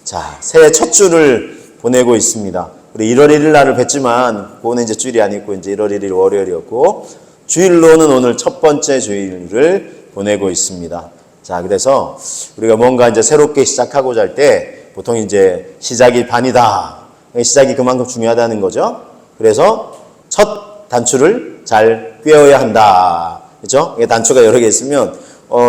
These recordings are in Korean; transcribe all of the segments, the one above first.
자, 새해 첫 주를 보내고 있습니다. 우리 1월 1일 날을 뵀지만 그거는 이제 주일이 아니고 이제 1월 1일 월요일이었고 주일로는 오늘 첫 번째 주일을 보내고 있습니다. 자, 그래서 우리가 뭔가 이제 새롭게 시작하고자 할 때 보통 이제 시작이 반이다. 시작이 그만큼 중요하다는 거죠. 그래서 첫 단추를 잘 꿰어야 한다. 그렇죠? 단추가 여러 개 있으면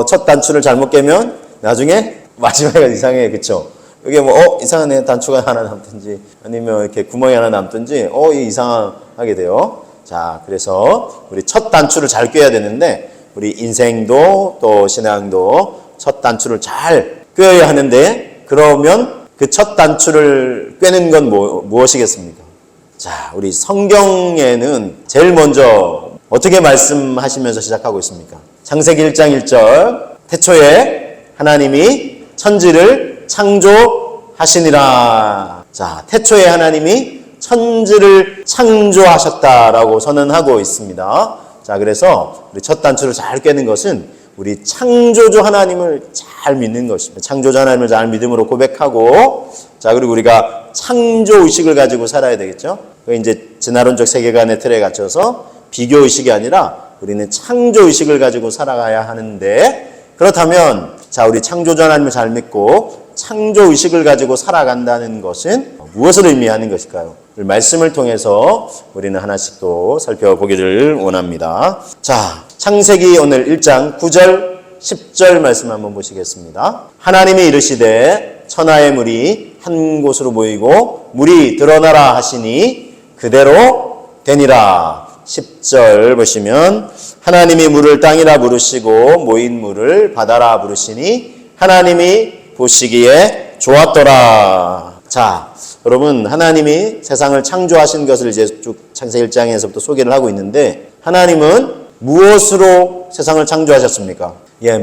첫 단추를 잘못 깨면 나중에 마지막에 이상해. 그렇죠? 이게 뭐 이상하네. 단추가 하나 남든지 아니면 이렇게 구멍이 하나 남든지 이 이상하게 돼요. 자, 그래서 우리 첫 단추를 잘 꿰야 되는데 우리 인생도 또 신앙도 첫 단추를 잘 꿰어야 하는데 그러면 그 첫 단추를 꿰는 건 무엇이겠습니까? 자, 우리 성경에는 제일 먼저 어떻게 말씀하시면서 시작하고 있습니까? 창세기 1장 1절 태초에 하나님이 천지를 창조하시니라. 자, 태초에 하나님이 천지를 창조하셨다라고 선언하고 있습니다. 자, 그래서 우리 첫 단추를 잘 꿰는 것은 우리 창조주 하나님을 잘 믿는 것입니다. 창조주 하나님을 잘 믿음으로 고백하고, 자, 그리고 우리가 창조 의식을 가지고 살아야 되겠죠? 이제 진화론적 세계관의 틀에 갇혀서 비교 의식이 아니라 우리는 창조 의식을 가지고 살아가야 하는데, 그렇다면, 자, 우리 창조주 하나님을 잘 믿고 창조 의식을 가지고 살아간다는 것은 무엇을 의미하는 것일까요? 말씀을 통해서 우리는 하나씩 또 살펴보기를 원합니다. 자, 창세기 오늘 1장 9절 10절 말씀 한번 보시겠습니다. 하나님이 이르시되 천하의 물이 한 곳으로 모이고 물이 드러나라 하시니 그대로 되니라. 10절 보시면 하나님이 물을 땅이라 부르시고 모인 물을 바다라 부르시니 하나님이 보시기에 좋았더라. 자, 여러분, 하나님이 세상을 창조하신 것을 이제 쭉 창세기 1장에서부터 소개를 하고 있는데 하나님은 무엇으로 세상을 창조하셨습니까?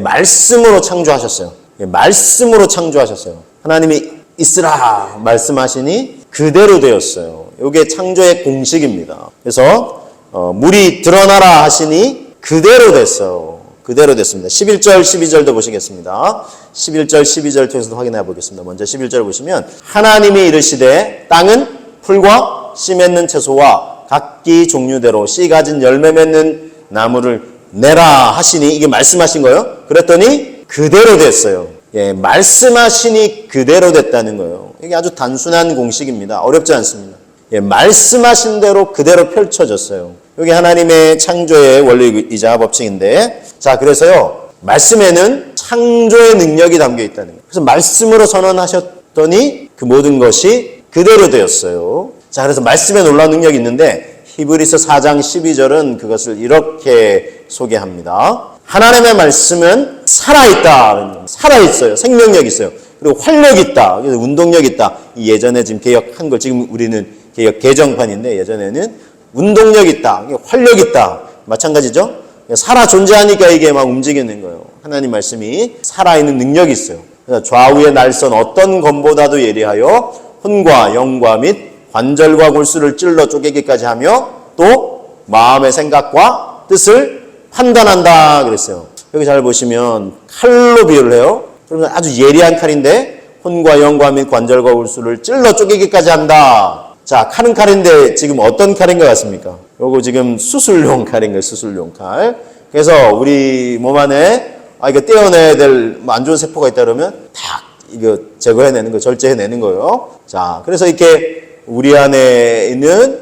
말씀으로 창조하셨어요. 말씀으로 창조하셨어요. 하나님이 있으라 말씀하시니 그대로 되었어요. 이게 창조의 공식입니다. 그래서 물이 드러나라 하시니 그대로 됐어요. 그대로 됐습니다. 11절, 12절도 보시겠습니다. 11절, 12절 통해서도 확인해 보겠습니다. 먼저 11절 보시면 하나님이 이르시되 땅은 풀과 씨 맺는 채소와 각기 종류대로 씨 가진 열매 맺는 나무를 내라 하시니 이게 말씀하신 거예요. 그랬더니 그대로 됐어요. 말씀하시니 그대로 됐다는 거예요. 이게 아주 단순한 공식입니다. 어렵지 않습니다. 말씀하신 대로 그대로 펼쳐졌어요. 이게 하나님의 창조의 원리이자 법칙인데, 자, 그래서요, 말씀에는 창조의 능력이 담겨 있다는 거예요. 그래서 말씀으로 선언하셨더니 그 모든 것이 그대로 되었어요. 자, 그래서 말씀에 놀라운 능력이 있는데 히브리서 4장 12절은 그것을 이렇게 소개합니다. 하나님의 말씀은 살아있다. 살아있어요. 생명력이 있어요. 그리고 활력이 있다. 그래서 운동력이 있다. 예전에 지금 개혁한 걸 지금 우리는 개정판인데 예전에는 운동력이 있다. 활력이 있다. 마찬가지죠. 살아 존재하니까 이게 막 움직이는 거예요. 하나님 말씀이 살아있는 능력이 있어요. 그래서 좌우의 날선 어떤 검보다도 예리하여 혼과 영과 및 관절과 골수를 찔러 쪼개기까지 하며 또 마음의 생각과 뜻을 판단한다 그랬어요. 여기 잘 보시면 칼로 비유를 해요. 그러면 아주 예리한 칼인데 혼과 영과 및 관절과 골수를 찔러 쪼개기까지 한다. 자, 칼은 칼인데 지금 어떤 칼인 것 같습니까? 요거 지금 수술용 칼인 거예요. 수술용 칼. 그래서 우리 몸 안에 이거 떼어내야 될 안 좋은 세포가 있다 그러면 탁 이거 제거해내는 거, 절제해내는 거예요. 자, 그래서 이렇게 우리 안에 있는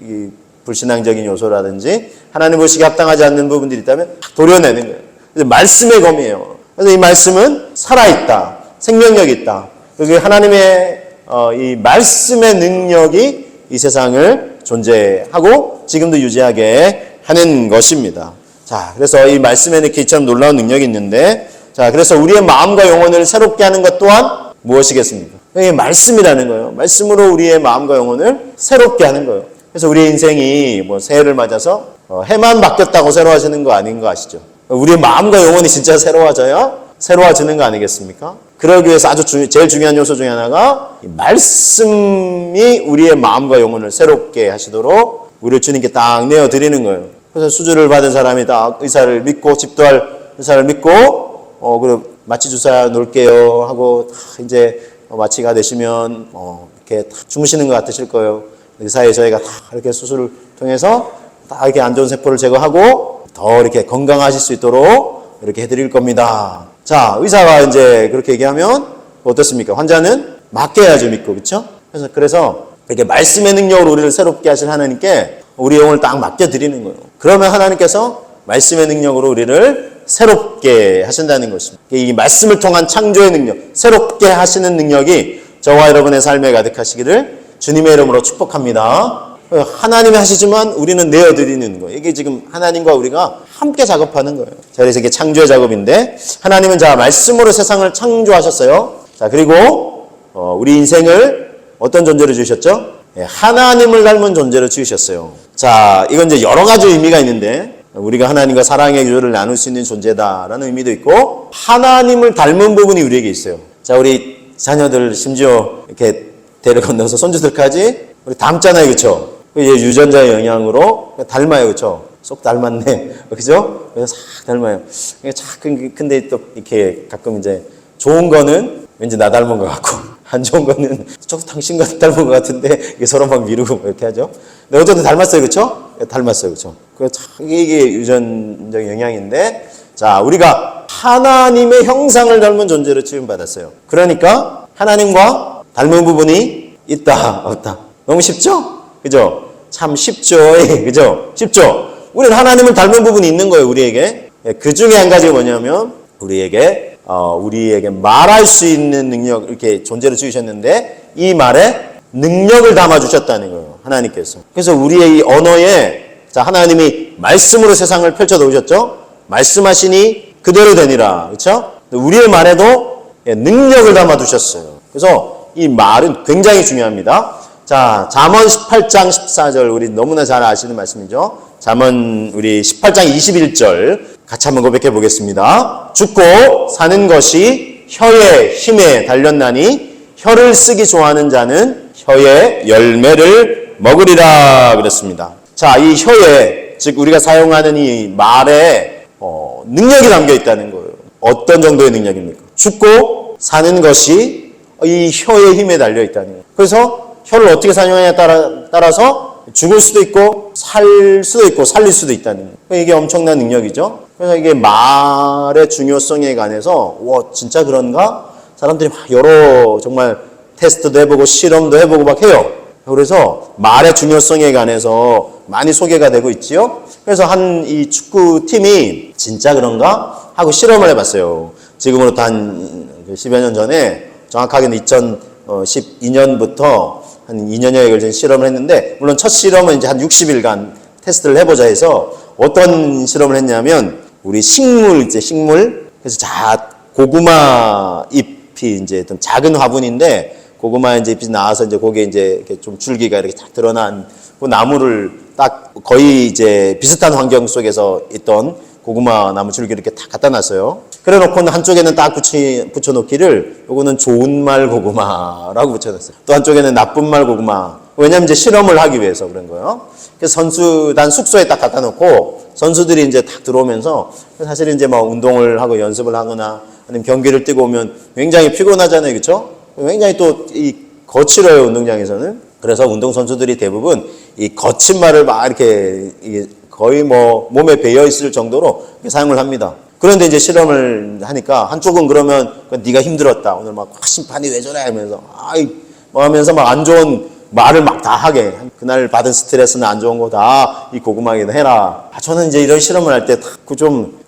이 불신앙적인 요소라든지 하나님 보시기에 합당하지 않는 부분들이 있다면 탁 도려내는 거예요. 그래서 말씀의 검이에요. 그래서 이 말씀은 살아있다. 생명력이 있다. 여기 하나님의 이 말씀의 능력이 이 세상을 존재하고 지금도 유지하게 하는 것입니다. 자, 그래서 이 말씀에는 이렇게 참 놀라운 능력이 있는데, 자, 그래서 우리의 마음과 영혼을 새롭게 하는 것 또한 무엇이겠습니까? 이게 말씀이라는 거예요. 말씀으로 우리의 마음과 영혼을 새롭게 하는 거예요. 그래서 우리의 인생이 새해를 맞아서 해만 바뀌었다고 새로워지는 거 아닌 거 아시죠? 우리의 마음과 영혼이 진짜 새로워져야 새로워지는 거 아니겠습니까? 그러기 위해서 아주 제일 중요한 요소 중에 하나가 말씀이 우리의 마음과 영혼을 새롭게 하시도록 우리를 주님께 딱 내어드리는 거예요. 그래서 수주를 받은 사람이 딱 의사를 믿고 집도할 의사를 믿고 그리고 마취 주사 놓을게요 하고 이제 마취가 되시면 이렇게 다 주무시는 것 같으실 거예요. 그 사이에 저희가 다 이렇게 수술을 통해서 다 이렇게 안 좋은 세포를 제거하고 더 이렇게 건강하실 수 있도록 이렇게 해드릴 겁니다. 자, 의사가 이제 그렇게 얘기하면 어떻습니까? 환자는 맡겨야죠, 믿고, 그렇죠? 그래서 이렇게 말씀의 능력으로 우리를 새롭게 하신 하나님께 우리 영혼을 딱 맡겨드리는 거예요. 그러면 하나님께서 말씀의 능력으로 우리를 새롭게 하신다는 것입니다. 이 말씀을 통한 창조의 능력, 새롭게 하시는 능력이 저와 여러분의 삶에 가득하시기를 주님의 이름으로 축복합니다. 하나님이 하시지만 우리는 내어드리는 거예요. 이게 지금 하나님과 우리가 함께 작업하는 거예요. 자, 그래서 이게 창조의 작업인데, 하나님은 자, 말씀으로 세상을 창조하셨어요. 자, 그리고 우리 인생을 어떤 존재로 지으셨죠? 하나님을 닮은 존재로 지으셨어요. 자, 이건 이제 여러 가지 의미가 있는데, 우리가 하나님과 사랑의 교제를 나눌 수 있는 존재다라는 의미도 있고, 하나님을 닮은 부분이 우리에게 있어요. 자, 우리 자녀들 심지어 이렇게 대를 건너서 손주들까지 우리 닮잖아요, 그렇죠? 이제 유전자의 영향으로 닮아요, 그렇죠? 쏙 닮았네, 그죠? 그래서 싹 닮아요. 근데 또 이렇게 가끔 이제 좋은 거는 왠지 나 닮은 것 같고, 안 좋은 거는 저도 당신과 닮은 것 같은데 이게 서로 막 미루고 이렇게 하죠. 근데 어쨌든 닮았어요, 그렇죠? 닮았어요, 그렇죠? 이게 유전적 영향인데, 자, 우리가 하나님의 형상을 닮은 존재로 취임받았어요. 그러니까 하나님과 닮은 부분이 있다, 없다. 너무 쉽죠? 그죠? 참 쉽죠? 그죠? 쉽죠? 우리는 하나님을 닮은 부분이 있는 거예요, 우리에게. 그 중에 한 가지가 뭐냐면, 우리에게 말할 수 있는 능력, 이렇게 존재를 주셨는데, 이 말에 능력을 담아주셨다는 거예요, 하나님께서. 그래서 우리의 이 언어에, 자, 하나님이 말씀으로 세상을 펼쳐 놓으셨죠? 말씀하시니 그대로 되니라. 그렇죠? 우리의 말에도 능력을 담아두셨어요. 그래서 이 말은 굉장히 중요합니다. 자, 잠언 18장 14절, 우리 너무나 잘 아시는 말씀이죠. 잠언 우리 18장 21절 같이 한번 고백해 보겠습니다. 죽고 사는 것이 혀의 힘에 달렸나니 혀를 쓰기 좋아하는 자는 혀의 열매를 먹으리라 그랬습니다. 자, 이 혀에, 즉 우리가 사용하는 이 말에 능력이 담겨 있다는 거예요. 어떤 정도의 능력입니까? 죽고 사는 것이 이 혀의 힘에 달려 있다는 거예요. 그래서 혀를 어떻게 사용하냐에 따라서 죽을 수도 있고 살 수도 있고 살릴 수도 있다는 거예요. 이게 엄청난 능력이죠. 그래서 이게 말의 중요성에 관해서 와, 진짜 그런가? 사람들이 막 여러 정말 테스트도 해보고 실험도 해보고 막 해요. 그래서 말의 중요성에 관해서 많이 소개가 되고 있지요. 그래서 한 이 축구팀이 진짜 그런가? 하고 실험을 해봤어요. 지금으로부터 한 10여 년 전에, 정확하게는 2012년부터 한 2년여에 걸친 실험을 했는데, 물론 첫 실험은 이제 한 60일간 테스트를 해보자 해서 어떤 실험을 했냐면, 우리 식물, 그래서 고구마 잎이 이제 좀 작은 화분인데, 고구마 이제 잎이 나와서 이제 거기에 이제 이렇게 좀 줄기가 이렇게 딱 드러난 그 나무를 딱 거의 이제 비슷한 환경 속에서 있던 고구마 나무 줄기를 이렇게 딱 갖다 놨어요. 그래 놓고는 한쪽에는 딱 붙여놓기를 요거는 좋은 말 고구마라고 붙여놨어요. 또 한쪽에는 나쁜 말 고구마. 왜냐면 이제 실험을 하기 위해서 그런 거예요. 그래서 선수단 숙소에 딱 갖다 놓고 선수들이 이제 딱 들어오면서 사실 이제 막 운동을 하고 연습을 하거나 아니면 경기를 뛰고 오면 굉장히 피곤하잖아요. 그렇죠? 굉장히 또 이 거칠어요, 운동장에서는. 그래서 운동선수들이 대부분 이 거친 말을 막 이렇게 거의 뭐 몸에 배어 있을 정도로 사용을 합니다. 그런데 이제 실험을 하니까 한쪽은 그러면 네가 힘들었다. 오늘 막 심판이 왜 저래 하면서 뭐 하면서 막 안 좋은 말을 막 다 하게. 그날 받은 스트레스는 안 좋은 거 다 이 고구마에다 해라. 저는 이제 이런 실험을 할 때 좀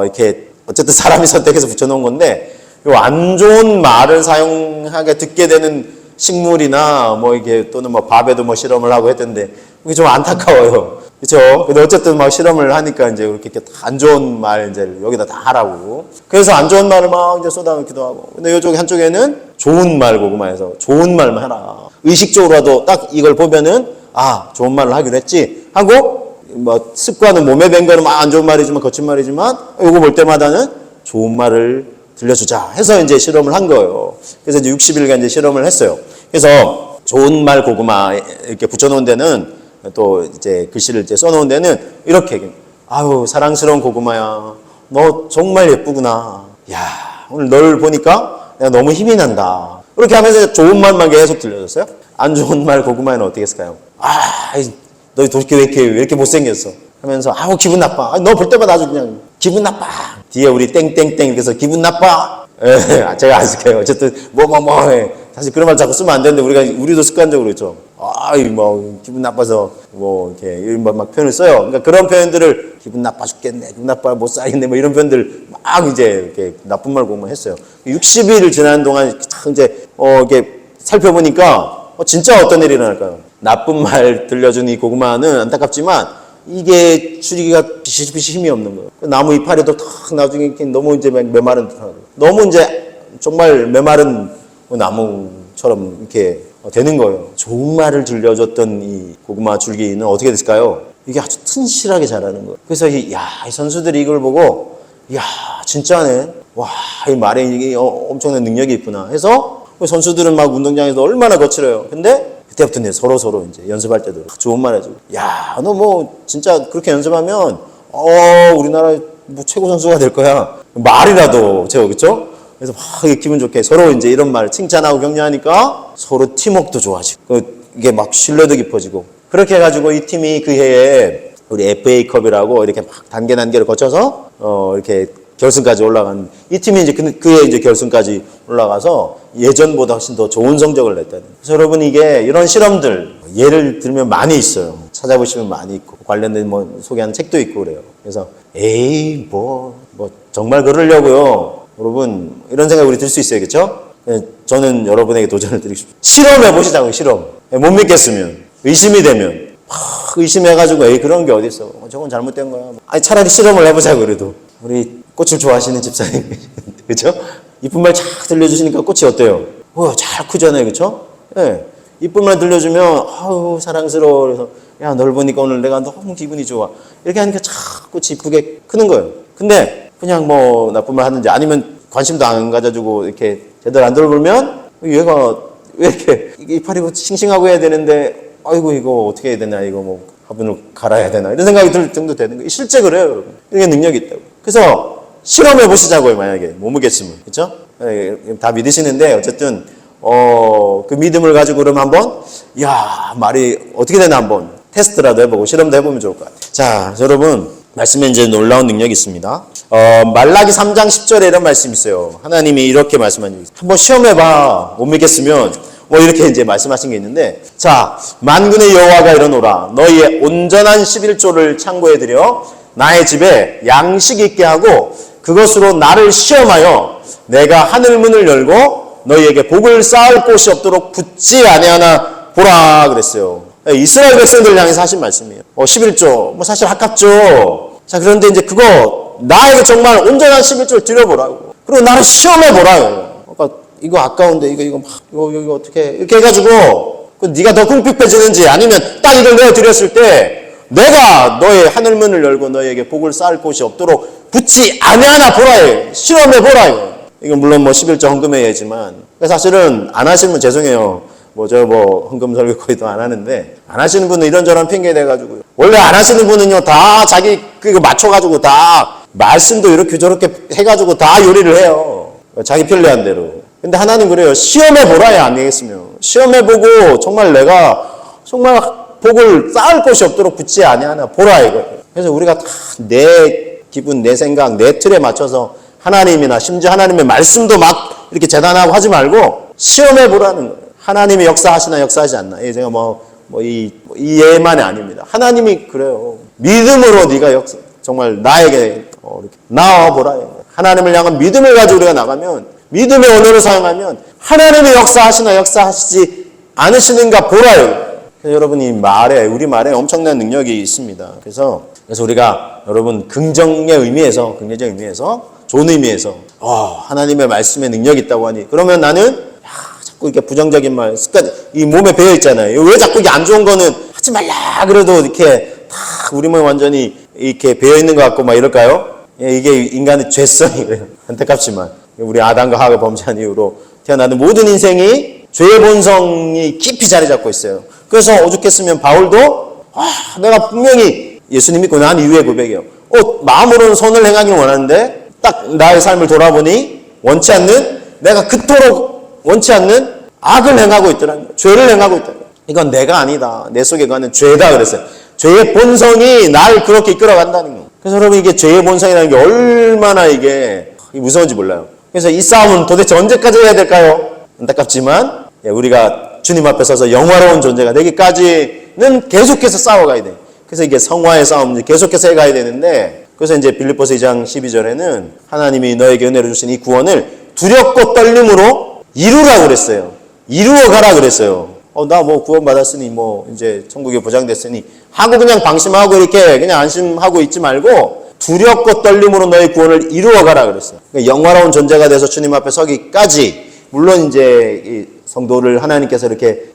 이렇게 어쨌든 사람이 선택해서 붙여놓은 건데 요 안 좋은 말을 사용하게 듣게 되는 식물이나 뭐 이게 또는 뭐 밥에도 뭐 실험을 하고 했던데 그게 좀 안타까워요. 그렇죠? 근데 어쨌든 막 실험을 하니까 이제 이렇게 안 좋은 말 이제 여기다 다 하라고. 그래서 안 좋은 말을 막 이제 쏟아놓기도 하고. 근데 이쪽 한쪽에는 좋은 말 고구마에서 좋은 말만 해라. 의식적으로라도 딱 이걸 보면은 좋은 말을 하기로 했지 하고 뭐 습관은 몸에 밴 거는 막 안 좋은 말이지만 거친 말이지만 이거 볼 때마다는 좋은 말을 들려주자 해서 이제 실험을 한 거예요. 그래서 이제 60일간 이제 실험을 했어요. 그래서 좋은 말 고구마 이렇게 붙여놓은 데는 또 이제 글씨를 이제 써놓은 데는 이렇게 아유 사랑스러운 고구마야 너 정말 예쁘구나. 야 오늘 널 보니까 내가 너무 힘이 난다. 그렇게 하면서 좋은 말만 계속 들려줬어요? 안 좋은 말 고구마에는 어떻게 했을까요? 너 도대체 왜 이렇게 못생겼어? 하면서 기분 나빠. 너 볼 때마다 아주 그냥 기분 나빠. 뒤에 우리 땡땡땡 그래서 기분 나빠. 제가 안 쓸게요. 어쨌든 사실 그런 말 자꾸 쓰면 안 되는데 우리도 습관적으로 있죠. 기분 나빠서 이렇게 이런 막 표현을 써요. 그러니까 그런 표현들을 기분 나빠 죽겠네, 기분 나빠 못 살겠네, 이런 표현들 막 이제 이렇게 나쁜 말 공부를 했어요. 60일 지난 동안 이제 이렇게 살펴보니까 진짜 어떤 일이 일어날까요? 나쁜 말 들려준 이 고구마는 안타깝지만 이게 줄이기가 비시비시 힘이 없는 거예요. 나무 이파리도 탁 나중에 이렇게 너무 이제 메마른 듯하고 너무 이제 정말 메마른 나무처럼 이렇게 되는 거예요. 좋은 말을 들려줬던 이 고구마 줄기는 어떻게 됐을까요? 이게 아주 튼실하게 자라는 거예요. 그래서 이 선수들이 이걸 보고 진짜네. 이 말에 이게 엄청난 능력이 있구나 해서 선수들은 막 운동장에서 얼마나 거칠어요. 근데 그때부터 이제 서로 이제 연습할 때도 좋은 말 해주고, 너 진짜 그렇게 연습하면 우리나라 최고 선수가 될 거야. 말이라도 그렇죠? 그래서 막 기분 좋게 서로 이제 이런 말 칭찬하고 격려하니까 서로 팀워크도 좋아지고 이게 막 신뢰도 깊어지고 그렇게 해가지고 이 팀이 그 해에 우리 FA컵이라고 이렇게 막 단계를 거쳐서 이렇게 결승까지 올라간 이 팀이 이제 그 해 이제 결승까지 올라가서 예전보다 훨씬 더 좋은 성적을 냈다는. 그래서 여러분 이게 이런 실험들 예를 들면 많이 있어요. 찾아보시면 많이 있고 관련된 소개하는 책도 있고 그래요. 그래서 정말 그러려고요. 여러분 이런 생각 우리 들 수 있어요, 그렇죠? 저는 여러분에게 도전을 드리고 싶어요. 실험해 보시자고요, 실험. 못 믿겠으면 의심이 되면 의심해가지고 그런 게 어디 있어? 저건 잘못된 거야. 차라리 실험을 해보자고 그래도. 우리 꽃을 좋아하시는 집사님, 그렇죠? 이쁜 말 쫙 들려주시니까 꽃이 어때요? 잘 크잖아요, 그렇죠? 이쁜 말 들려주면 사랑스러워. 그래서 널 보니까 오늘 내가 너무 기분이 좋아. 이렇게 하니까 꽃이 이쁘게 크는 거예요. 근데 그냥 나쁜 말 하는지 아니면 관심도 안 가져주고 이렇게 제대로 안 돌보면 얘가 왜 이렇게 이파리 싱싱하고 해야 되는데 이거 어떻게 해야 되나, 이거 화분을 갈아야 되나, 이런 생각이 들 정도 되는 거예요. 실제 그래요, 여러분. 이게 능력이 있다고. 그래서 실험해 보시자고요, 만약에 못 믿겠으면. 그렇죠? 다 믿으시는데 어쨌든 그 믿음을 가지고 그러면 한번 말이 어떻게 되나 한번 테스트라도 해보고 실험도 해보면 좋을 것 같아요. 자, 여러분 말씀에 이제 놀라운 능력이 있습니다. 말라기 3장 10절에 이런 말씀이 있어요. 하나님이 이렇게 말씀한 적이 있어요. 한번 시험해봐. 못 믿겠으면 이렇게 이제 말씀하신 게 있는데, 자, 만군의 여호와가 이러노라. 너희의 온전한 11조를 창고에 들여 나의 집에 양식 있게 하고 그것으로 나를 시험하여 내가 하늘 문을 열고 너희에게 복을 쌓을 곳이 없도록 붙지 아니하나 보라 그랬어요. 이스라엘 백성들 향해서 하신 말씀이에요. 11조 사실 아깝죠. 자, 그런데 이제 그거 나에게 정말 온전한 11조를 드려보라고. 그리고 나를 시험해보라요. 이거 아까운데 이거 어떻게 이렇게 해가지고 네가 더 궁핍해지는지 아니면 딱 이걸 내가 드렸을 때 내가 너의 하늘문을 열고 너에게 복을 쌓을 곳이 없도록 붙지 아니하나 보라요. 시험해보라요. 이건 물론 11조 헌금해야지만 사실은 안 하시면 죄송해요. 헌금 설교 거의 안 하는데 안 하시는 분은 이런저런 핑계 대가지고 원래 안 하시는 분은요 다 자기 그거 맞춰가지고 다 말씀도 이렇게 저렇게 해가지고 다 요리를 해요. 자기 편리한 대로. 근데 하나님 그래요. 시험해보라야 아니겠으면. 시험해보고 정말 내가 정말 복을 쌓을 곳이 없도록 붙지 아니하나 보라 이거예요. 그래서 우리가 다 내 기분, 내 생각, 내 틀에 맞춰서 하나님이나 심지어 하나님의 말씀도 막 이렇게 재단하고 하지 말고 시험해보라는 거예요. 하나님이 역사하시나 역사하지 않나. 제가 이 예만이 아닙니다. 하나님이 그래요. 믿음으로 네가 정말 나에게 이렇게 나와보라. 하나님을 향한 믿음을 가지고 우리가 나가면 믿음의 언어를 사용하면 하나님이 역사하시나 역사하시지 않으시는가 보라요. 그래서 여러분 우리 말에 엄청난 능력이 있습니다. 그래서 우리가 여러분 긍정적 의미에서 좋은 의미에서 하나님의 말씀에 능력이 있다고 하니 그러면 나는 자꾸 이렇게 부정적인 말 습관 이 몸에 배어 있잖아요. 왜 자꾸 이게 안 좋은 거는 하지 말라 그래도 이렇게 다 우리 몸에 완전히 이렇게 배어 있는 것 같고 막 이럴까요? 이게 인간의 죄성이 그래요. 안타깝지만 우리 아담과 하와가 범죄한 이후로 태어나는 모든 인생이 죄의 본성이 깊이 자리 잡고 있어요. 그래서 오죽했으면 바울도 내가 분명히 예수님 믿고 난 이후의 고백이에요. 마음으로는 선을 행하기를 원하는데 딱 나의 삶을 돌아보니 원치 않는 내가 그토록 원치 않는 악을 행하고 있더라는 거예요. 죄를 행하고 있다. 이건 내가 아니다. 내 속에 가는 죄다 그랬어요. 죄의 본성이 날 그렇게 이끌어간다는 거예요. 그래서 여러분 이게 죄의 본성이라는 게 얼마나 이게 무서운지 몰라요. 그래서 이 싸움은 도대체 언제까지 해야 될까요? 안타깝지만 우리가 주님 앞에 서서 영화로운 존재가 되기까지는 계속해서 싸워가야 돼요. 그래서 이게 성화의 싸움 계속해서 해가야 되는데, 그래서 이제 빌립보서 2장 12절에는 하나님이 너에게 은혜로 주신 이 구원을 두렵고 떨림으로 이루라고 그랬어요. 이루어가라 그랬어요. 나 뭐 구원 받았으니 뭐 이제 천국에 보장됐으니 하고 그냥 방심하고 이렇게 그냥 안심하고 있지 말고 두렵고 떨림으로 너의 구원을 이루어가라 그랬어요. 그러니까 영화로운 존재가 돼서 주님 앞에 서기까지, 물론 이제 이 성도를 하나님께서 이렇게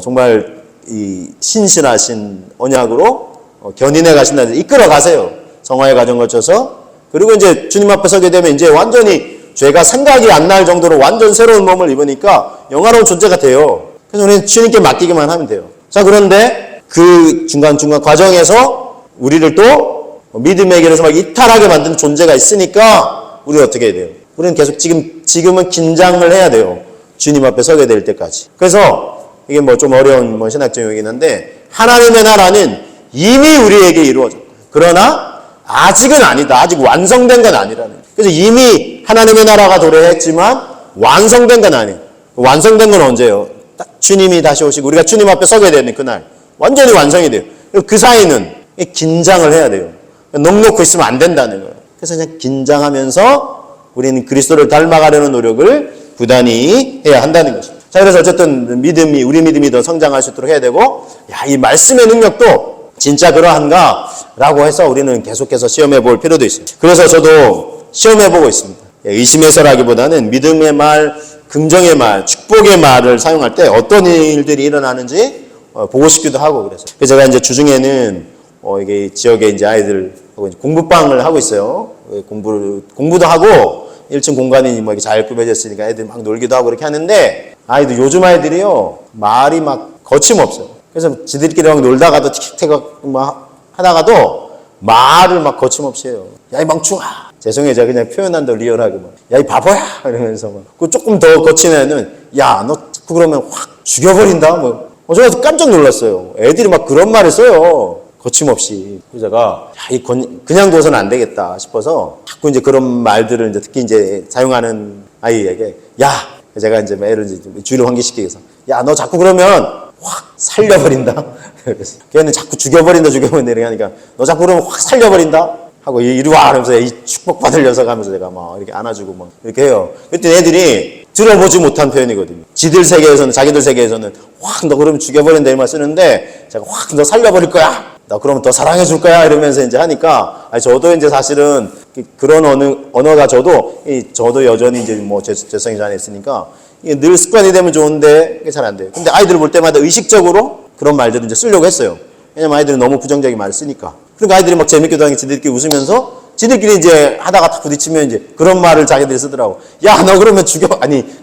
정말 이 신실하신 언약으로 견인해 가신다, 이끌어 가세요. 성화의 과정 거쳐서. 그리고 이제 주님 앞에 서게 되면 이제 완전히 죄가 생각이 안 날 정도로 완전 새로운 몸을 입으니까 영화로운 존재가 돼요. 그래서 우리는 주님께 맡기기만 하면 돼요. 자, 그런데 그 중간중간 과정에서 우리를 또 믿음의 길에서 막 이탈하게 만드는 존재가 있으니까 우리는 어떻게 해야 돼요? 우리는 계속 지금은 긴장을 해야 돼요. 주님 앞에 서게 될 때까지. 그래서 이게 뭐 좀 어려운 신학적 용어이긴 한데, 하나님의 나라는 이미 우리에게 이루어졌다. 그러나 아직은 아니다. 아직 완성된 건 아니라는 거예요. 그래서 이미 하나님의 나라가 도래했지만 완성된 건 아니에요. 완성된 건 언제예요? 딱 주님이 다시 오시고 우리가 주님 앞에 서게 되는 그날 완전히 완성이 돼요. 그 사이는 긴장을 해야 돼요. 넋놓고 있으면 안 된다는 거예요. 그래서 그냥 긴장하면서 우리는 그리스도를 닮아가려는 노력을 부단히 해야 한다는 것입니다. 자, 그래서 어쨌든 우리 믿음이 더 성장할 수 있도록 해야 되고, 이 말씀의 능력도 진짜 그러한가라고 해서 우리는 계속해서 시험해 볼 필요도 있어요. 그래서 저도 시험해 보고 있습니다. 의심해서라기보다는 믿음의 말, 긍정의 말, 축복의 말을 사용할 때 어떤 일들이 일어나는지 보고 싶기도 하고 그래서. 그래서 제가 이제 주중에는 이게 지역에 이제 아이들하고 이제 공부방을 하고 있어요. 공부도 하고 1층 공간이 뭐 이렇게 잘 꾸며졌으니까 애들 막 놀기도 하고 이렇게 하는데, 아이들 요즘 아이들이요 말이 막 거침없어요. 그래서 지들끼리 막 놀다가도 틱틱 막 하다가도 말을 막 거침없이 해요. 야, 이 멍충아. 죄송해요. 제가 그냥 표현한다고 리얼하게 막. 야, 이 바보야. 이러면서 막. 그 조금 더 거친 애는 야, 너 자꾸 그러면 확 죽여버린다. 뭐. 제가 깜짝 놀랐어요. 애들이 막 그런 말을 써요. 거침없이. 그래서 제가 그냥 둬서는 안 되겠다 싶어서 자꾸 이제 그런 말들을 이제 특히 이제 사용하는 아이에게 제가 이제 애를 이제 주의를 환기시키기 위해서 야, 너 자꾸 그러면 확 살려버린다. 걔는 자꾸 죽여버린다 이렇게 하니까 너 자꾸 그러면 확 살려버린다 하고 이리 와 하면서 이 축복받을 녀석 하면서 제가 막 이렇게 안아주고 막 이렇게 해요. 그랬더니 애들이 들어보지 못한 표현이거든요. 자기들 세계에서는 확 너 그러면 죽여버린다 이말 쓰는데, 제가 확 너 살려버릴 거야. 나 그러면 더 사랑해줄 거야 이러면서 이제 하니까, 저도 이제 사실은 그런 언어가 저도 여전히 이제 뭐 죄성이 잘 있으니까 늘 습관이 되면 좋은데 이게 잘 안 돼요. 근데 아이들을 볼 때마다 의식적으로 그런 말들을 이제 쓰려고 했어요. 왜냐면 아이들은 너무 부정적인 말을 쓰니까. 그러니까 아이들이 막 재밌기도 하게 지들끼리 웃으면서 지들끼리 이제 하다가 딱 부딪히면 이제 그런 말을 자기들이 쓰더라고. 야, 너 그러면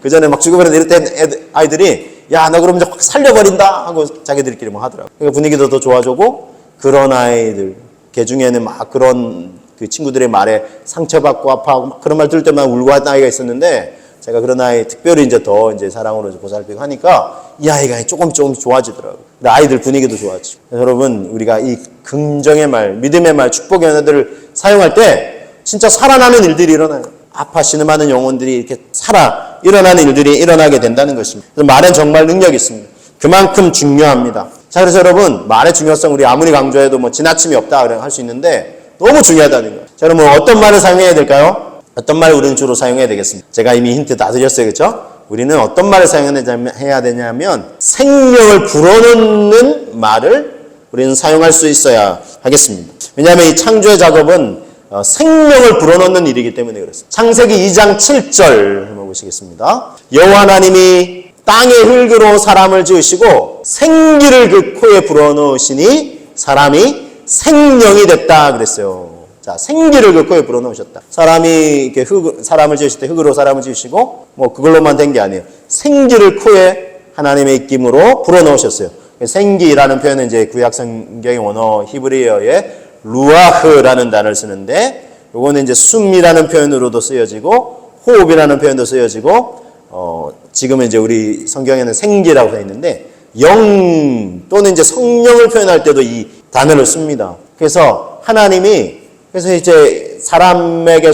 그 전에 막 죽여버린다 이럴 때 아이들이 야, 너 그러면 확 살려버린다 하고 자기들끼리 막 하더라고. 그러니까 분위기도 더 좋아지고, 그런 아이들, 걔 중에는 막 그런 그 친구들의 말에 상처받고 아파하고 막 그런 말 들을 때만 울고 하는 아이가 있었는데, 제가 그런 아이 특별히 이제 더 이제 사랑으로 보살피고 하니까 이 아이가 조금 좋아지더라고요. 근데 아이들 분위기도 좋아지고. 여러분, 우리가 이 긍정의 말, 믿음의 말, 축복의 언어들을 사용할 때 진짜 살아나는 일들이 일어나요. 아파 신음하는 영혼들이 이렇게 일어나는 일들이 일어나게 된다는 것입니다. 그래서 말엔 정말 능력이 있습니다. 그만큼 중요합니다. 자, 그래서 여러분, 말의 중요성 우리 아무리 강조해도 뭐 지나침이 없다 할 수 있는데 너무 중요하다는 거예요. 자, 그럼 어떤 말을 사용해야 될까요? 어떤 말을 우리는 주로 사용해야 되겠습니다. 제가 이미 힌트 다 드렸어요. 그렇죠? 우리는 어떤 말을 사용해야 되냐면 생명을 불어넣는 말을 우리는 사용할 수 있어야 하겠습니다. 왜냐하면 이 창조의 작업은 생명을 불어넣는 일이기 때문에 그렇습니다. 창세기 2장 7절 한번 보시겠습니다. 여호와 하나님이 땅의 흙으로 사람을 지으시고 생기를 그 코에 불어넣으시니 사람이 생명이 됐다 그랬어요. 자, 생기를 그 코에 불어넣으셨다. 사람이 이렇게 사람을 지으실 때 흙으로 사람을 지으시고 뭐 그걸로만 된 게 아니에요. 생기를 코에 하나님의 입김으로 불어넣으셨어요. 생기라는 표현은 이제 구약 성경의 원어 히브리어의 루아흐라는 단어를 쓰는데, 요거는 이제 숨이라는 표현으로도 쓰여지고 호흡이라는 표현도 쓰여지고 지금은 이제 우리 성경에는 생기라고 되어 있는데 영 또는 이제 성령을 표현할 때도 이 단어를 씁니다. 그래서 하나님이 그래서 이제 사람에게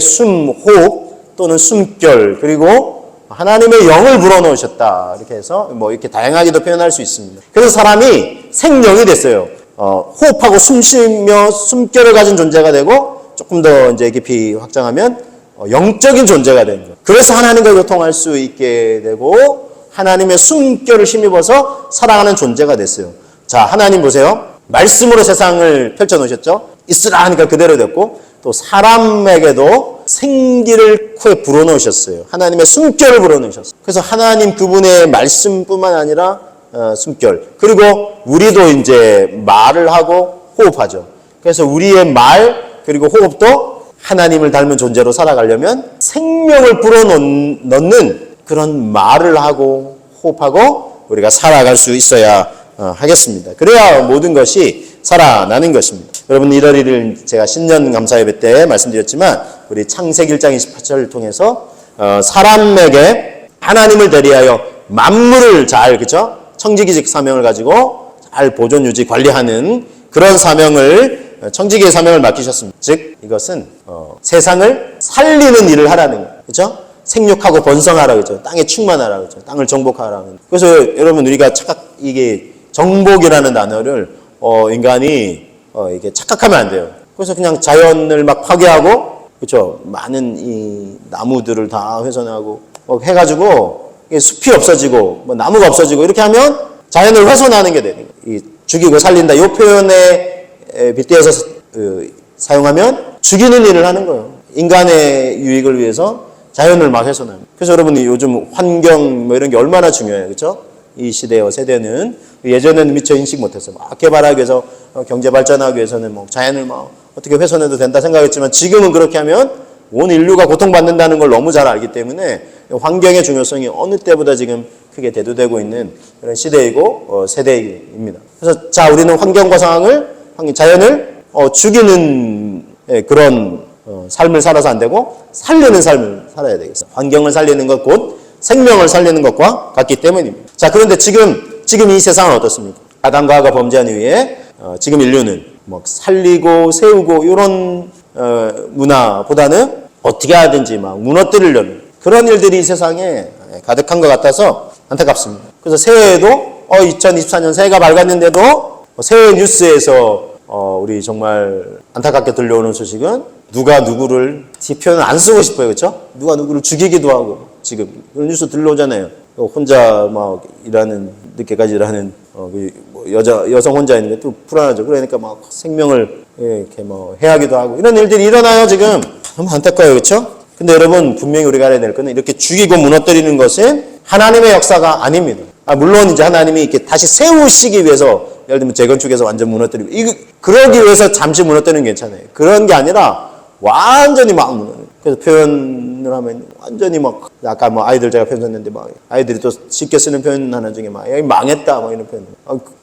호흡 또는 숨결 그리고 하나님의 영을 불어넣으셨다. 이렇게 해서 뭐 이렇게 다양하게도 표현할 수 있습니다. 그래서 사람이 생명이 됐어요. 호흡하고 숨쉬며 숨결을 가진 존재가 되고 조금 더 이제 깊이 확장하면 영적인 존재가 되는 거예요. 그래서 하나님과 교통할 수 있게 되고 하나님의 숨결을 힘입어서 살아가는 존재가 됐어요. 자, 하나님 보세요. 말씀으로 세상을 펼쳐놓으셨죠. 있으라 하니까 그대로 됐고 또 사람에게도 생기를 코에 불어넣으셨어요. 하나님의 숨결을 불어넣으셨어요. 그래서 하나님 그분의 말씀뿐만 아니라 숨결 그리고 우리도 이제 말을 하고 호흡하죠. 그래서 우리의 말 그리고 호흡도 하나님을 닮은 존재로 살아가려면 생명을 불어넣는 그런 말을 하고 호흡하고 우리가 살아갈 수 있어야 하겠습니다. 그래야 모든 것이 살아나는 것입니다. 여러분 1월 1일 제가 신년 감사 예배 때 말씀드렸지만 우리 창세기 1장 28절을 통해서 사람에게 하나님을 대리하여 만물을 잘 그죠? 청지기직 사명을 가지고 잘 보존 유지 관리하는 그런 사명을 청지기의 사명을 맡기셨습니다. 즉 이것은 세상을 살리는 일을 하라는 거예요. 그렇죠? 생육하고 번성하라 그죠? 땅에 충만하라 그죠? 땅을 정복하라. 그래서 여러분 우리가 이게 정복이라는 단어를 인간이 이게 착각하면 안 돼요. 그래서 그냥 자연을 막 파괴하고 그렇죠? 많은 이 나무들을 다 훼손하고 해가지고 숲이 없어지고 뭐 나무가 없어지고 이렇게 하면 자연을 훼손하는 게 되는 거예요. 이 죽이고 살린다 이 표현에 빗대어서 사용하면 죽이는 일을 하는 거예요. 인간의 유익을 위해서 자연을 막 훼손합니다. 그래서 여러분이 요즘 환경 뭐 이런 게 얼마나 중요해요. 그렇죠? 이 시대와 세대는 예전에는 미처 인식 못했어요. 막 개발하기 위해서 경제 발전하기 위해서는 뭐 자연을 막 어떻게 훼손해도 된다 생각했지만 지금은 그렇게 하면 온 인류가 고통받는다는 걸 너무 잘 알기 때문에 환경의 중요성이 어느 때보다 지금 크게 대두되고 있는 그런 시대이고 세대입니다. 그래서 자 우리는 환경과 상황을 자연을 죽이는 그런 삶을 살아서 안 되고 살리는 삶을 살아야 되겠어요. 환경을 살리는 것 곧 생명을 살리는 것과 같기 때문입니다. 자 그런데 지금 이 세상은 어떻습니까? 아담과 하와가 범죄한 이후에 지금 인류는 뭐 살리고 세우고 이런 문화보다는 어떻게 하든지 막 무너뜨리려는 그런 일들이 이 세상에 가득한 것 같아서 안타깝습니다. 그래서 새해에도 2024년 새해가 밝았는데도 새해 뉴스에서 우리 정말 안타깝게 들려오는 소식은 누가 누구를 표현을 안 쓰고 싶어요. 그렇죠? 누가 누구를 죽이기도 하고 지금 그런 뉴스 들려오잖아요. 혼자 막 일하는 늦게까지 일하는 여성 혼자 있는 게 또 불안하죠. 그러니까 막 생명을 이렇게 뭐 해하기도 하고 이런 일들이 일어나요. 지금 너무 안타까워요. 그렇죠? 근데 여러분 분명히 우리가 알아야 될 거는 이렇게 죽이고 무너뜨리는 것은 하나님의 역사가 아닙니다. 물론 이제 하나님이 이렇게 다시 세우시기 위해서 예를 들면 재건축해서 완전 무너뜨리고 그러기 위해서 잠시 무너뜨리는 게 괜찮아요. 그런 게 아니라 완전히 막 무너뜨려요. 그래서 표현을 하면 완전히 막 아까 뭐 아이들 제가 표현 썼는데 막 아이들이 또 쉽게 쓰는 표현 하나 중에 막 여기 망했다 막 이런 표현.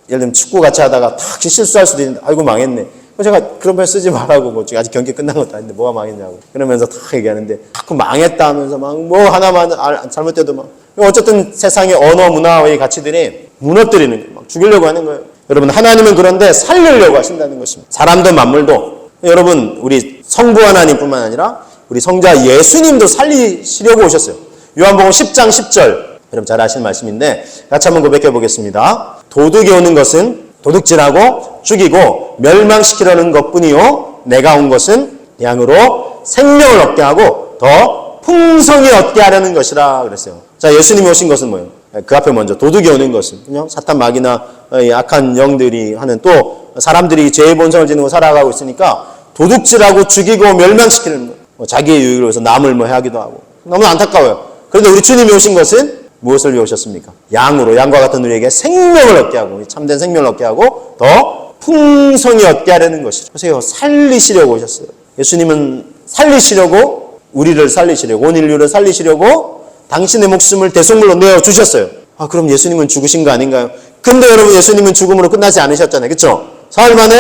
예를 들면 축구 같이 하다가 탁 실수할 수도 있는데 아이고 망했네. 제가 그런 표현 쓰지 말라고 뭐 아직 경기 끝난 것도 아닌데 뭐가 망했냐고 그러면서 탁 얘기하는데 자꾸 망했다 하면서 막 뭐 하나만 잘못돼도 막 어쨌든 세상의 언어 문화의 가치들이 무너뜨리는 거예요. 막 죽이려고 하는 거예요. 여러분 하나님은 그런데 살리려고 하신다는 것입니다. 사람도 만물도 여러분 우리 성부 하나님뿐만 아니라 우리 성자 예수님도 살리시려고 오셨어요. 요한복음 10장 10절 여러분 잘 아시는 말씀인데 같이 한번 고백해 보겠습니다. 도둑이 오는 것은 도둑질하고 죽이고 멸망시키려는 것뿐이요 내가 온 것은 양으로 생명을 얻게 하고 더 풍성히 얻게 하려는 것이라 그랬어요. 자 예수님이 오신 것은 뭐예요? 그 앞에 먼저 도둑이 오는 것은 그냥 사탄 마귀나 악한 영들이 하는 또 사람들이 죄의 본성을 지니고 살아가고 있으니까 도둑질하고 죽이고 멸망시키는 자기의 유익을 위해서 남을 해하기도 하고 너무 안타까워요. 그런데 우리 주님이 오신 것은 무엇을 위해 오셨습니까? 양으로 양과 같은 우리에게 생명을 얻게 하고 참된 생명을 얻게 하고 더 풍성히 얻게 하려는 것이죠. 보세요. 살리시려고 오셨어요. 예수님은 살리시려고 우리를 살리시려고 온 인류를 살리시려고 당신의 목숨을 대속물로 내어주셨어요. 그럼 예수님은 죽으신 거 아닌가요? 근데 여러분 예수님은 죽음으로 끝나지 않으셨잖아요. 그렇죠? 사흘 만에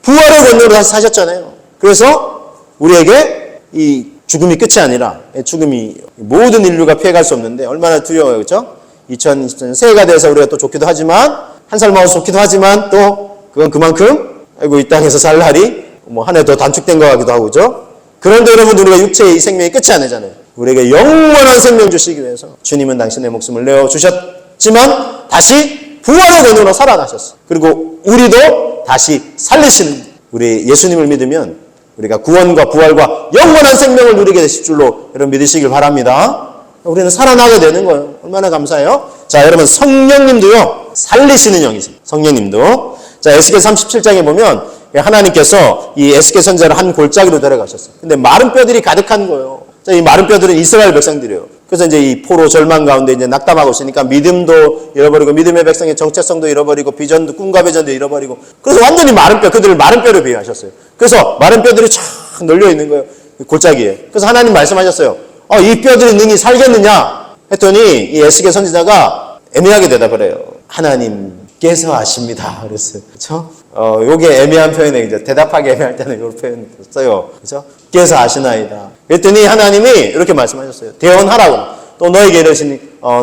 부활의 권능으로 다시 사셨잖아요. 그래서 우리에게 이 죽음이 끝이 아니라 죽음이 모든 인류가 피해갈 수 없는데 얼마나 두려워요. 그렇죠? 2020년 새해가 돼서 우리가 또 좋기도 하지만 한 살 먹어서 좋기도 하지만 또 그건 그만큼 아이고 이 땅에서 살 날이 뭐 한 해 더 단축된 것 같기도 하고 그렇죠? 그런데 여러분 우리가 육체의 이 생명이 끝이 아니잖아요. 우리에게 영원한 생명 주시기 위해서 주님은 당신의 목숨을 내어주셨지만 다시 부활의 권으로 살아나셨어요. 그리고 우리도 다시 살리시는 우리 예수님을 믿으면 우리가 구원과 부활과 영원한 생명을 누리게 되실 줄로 여러분 믿으시길 바랍니다. 우리는 살아나게 되는 거예요. 얼마나 감사해요. 자, 여러분 성령님도요 살리시는 영이세요. 성령님도. 자, 에스겔 37장에 보면 하나님께서 이 에스겔 선지자를 한 골짜기로 데려가셨어요. 근데 마른 뼈들이 가득한 거예요. 자, 이 마른 뼈들은 이스라엘 백성들이에요. 그래서 이제 이 포로 절망 가운데 이제 낙담하고 있으니까 믿음도 잃어버리고 믿음의 백성의 정체성도 잃어버리고 비전도 꿈과 비전도 잃어버리고 그래서 완전히 마른 뼈, 그들을 마른 뼈로 비유하셨어요. 그래서 마른 뼈들이 쫙 널려 있는 거예요. 골짜기에. 그래서 하나님 말씀하셨어요. 이 뼈들이 능히 살겠느냐? 했더니 이 에스겔 선지자가 애매하게 대답을 해요. 하나님께서 아십니다. 그랬어요. 그렇죠? 요게 애매한 표현에 이제 대답하기 애매할 때는 요 표현 써요. 그렇죠? 께서 아시나이다. 그랬더니 하나님이 이렇게 말씀하셨어요. 대언하라고. 또 너에게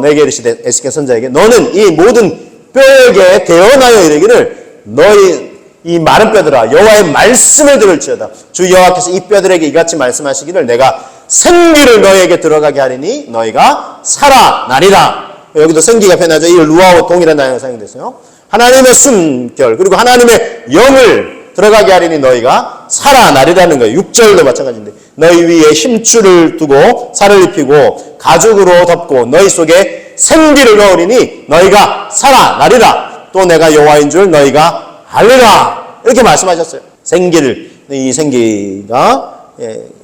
내게 이르시되 에스겔 선지자에게 너는 이 모든 뼈에게 대언하여 이르기를 너희 이 마른 뼈들아 여호와의 말씀을 들을지어다. 주 여호와께서 이 뼈들에게 이같이 말씀하시기를 내가 생기를 너희에게 들어가게 하리니 너희가 살아나리라. 여기도 생기가 표현하죠. 이 루아와 동일한 단어가 사용됐어요. 하나님의 숨결 그리고 하나님의 영을 들어가게 하리니 너희가 살아나리라는 거예요. 6절도 마찬가지인데 너희 위에 힘줄을 두고 살을 입히고 가죽으로 덮고 너희 속에 생기를 넣으리니 너희가 살아나리라. 또 내가 여호와인 줄 너희가 알리라. 이렇게 말씀하셨어요. 생기를 이 생기가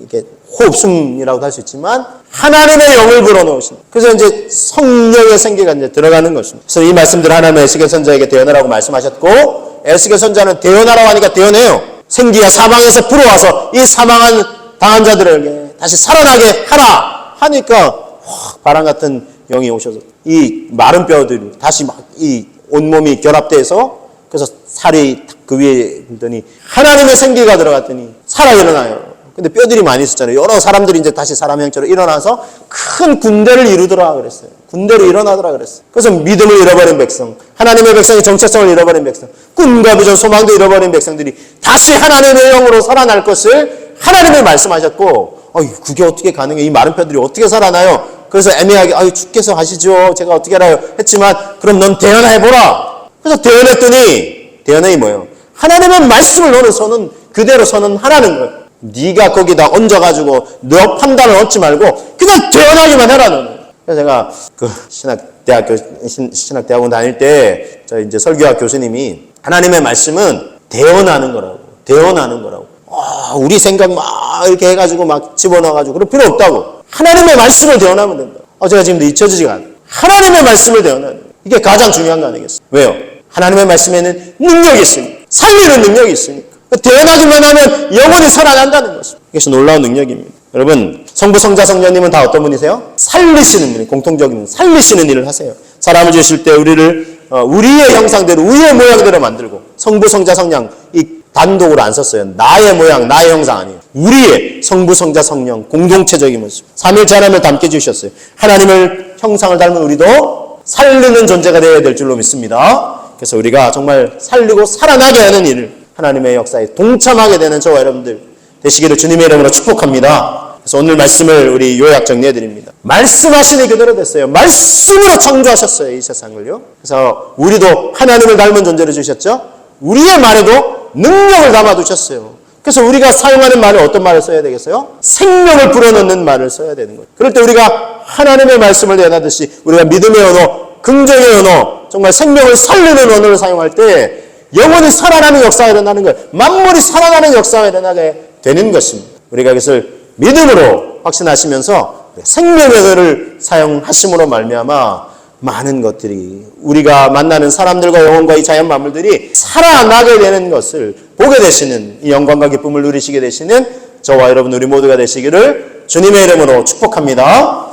이게 호흡 숨이라고도 할 수 있지만 하나님의 영을 불어넣으신. 그래서 이제 성령의 생기가 이제 들어가는 것입니다. 그래서 이 말씀들 하나님의 에스겔 선지자에게 대언하라고 말씀하셨고 에스겔 선지자는 대언하라고 하니까 대언해요. 생기가 사방에서 불어와서 이 사망한 당한 자들에게 다시 살아나게 하라 하니까 바람 같은 영이 오셔서 이 마른 뼈들이 다시 막 이 온몸이 결합돼서 그래서 살이 그 위에 있더니 하나님의 생기가 들어갔더니 살아 일어나요. 근데 뼈들이 많이 있었잖아요. 여러 사람들이 이제 다시 사람 형체로 일어나서 큰 군대를 이루더라 그랬어요. 군대로 일어나더라 그랬어요. 그래서 믿음을 잃어버린 백성, 하나님의 백성의 정체성을 잃어버린 백성, 꿈과 비전, 소망도 잃어버린 백성들이 다시 하나님의 영으로 살아날 것을 하나님이 말씀하셨고, 그게 어떻게 가능해? 이 마른 뼈들이 어떻게 살아나요? 그래서 애매하게, 주께서 하시죠. 제가 어떻게 알아요? 했지만, 그럼 넌 대언해보라. 그래서 대언했더니, 대언이 뭐예요? 하나님의 말씀을 너는 그대로 선언하라는 거예요. 네가 거기다 얹어가지고 너 판단을 얻지 말고 그냥 대언하기만 해라 너는. 그래서 제가 그 신학대학원 다닐 때 저 이제 설교학 교수님이 하나님의 말씀은 대언하는 거라고. 우리 생각 막 이렇게 해가지고 막 집어넣어가지고 그럴 필요 없다고. 하나님의 말씀을 대언하면 된다. 제가 지금도 잊혀지지가 않아요. 하나님의 말씀을 대언하는 거예요. 이게 가장 중요한 거 아니겠어요? 왜요? 하나님의 말씀에는 능력이 있으니까. 살리는 능력이 있으니까. 대언하기만 하면 영혼이 살아난다는 것입니다. 이것이 놀라운 능력입니다. 여러분, 성부, 성자, 성령님은 다 어떤 분이세요? 살리시는 분이 공통적인 살리시는 일을 하세요. 사람을 지으실 때 우리를 우리의 형상대로 우리의 모양대로 만들고 성부, 성자, 성령 이 단독으로 안 썼어요. 나의 모양, 나의 형상 아니에요. 우리의 성부, 성자, 성령 공동체적인 모습. 삼일체 하나님을 닮게 주셨어요. 하나님을 형상을 닮은 우리도 살리는 존재가 되어야 될 줄로 믿습니다. 그래서 우리가 정말 살리고 살아나게 하는 일을 하나님의 역사에 동참하게 되는 저와 여러분들 되시기를 주님의 이름으로 축복합니다. 그래서 오늘 말씀을 우리 요약 정리해 드립니다. 말씀하시니 그대로 됐어요. 말씀으로 창조하셨어요. 이 세상을요. 그래서 우리도 하나님을 닮은 존재를 주셨죠. 우리의 말에도 능력을 담아두셨어요. 그래서 우리가 사용하는 말을 어떤 말을 써야 되겠어요? 생명을 불어넣는 말을 써야 되는 거예요. 그럴 때 우리가 하나님의 말씀을 대하듯이 우리가 믿음의 언어, 긍정의 언어, 정말 생명을 살리는 언어를 사용할 때 영혼이 살아나는 역사가 일어나는 거예요. 만물이 살아나는 역사가 일어나게 되는 것입니다. 우리가 이것을 믿음으로 확신하시면서 생명의 언어를 사용하심으로 말미암아 많은 것들이 우리가 만나는 사람들과 영혼과 이 자연 만물들이 살아나게 되는 것을 보게 되시는 이 영광과 기쁨을 누리시게 되시는 저와 여러분 우리 모두가 되시기를 주님의 이름으로 축복합니다.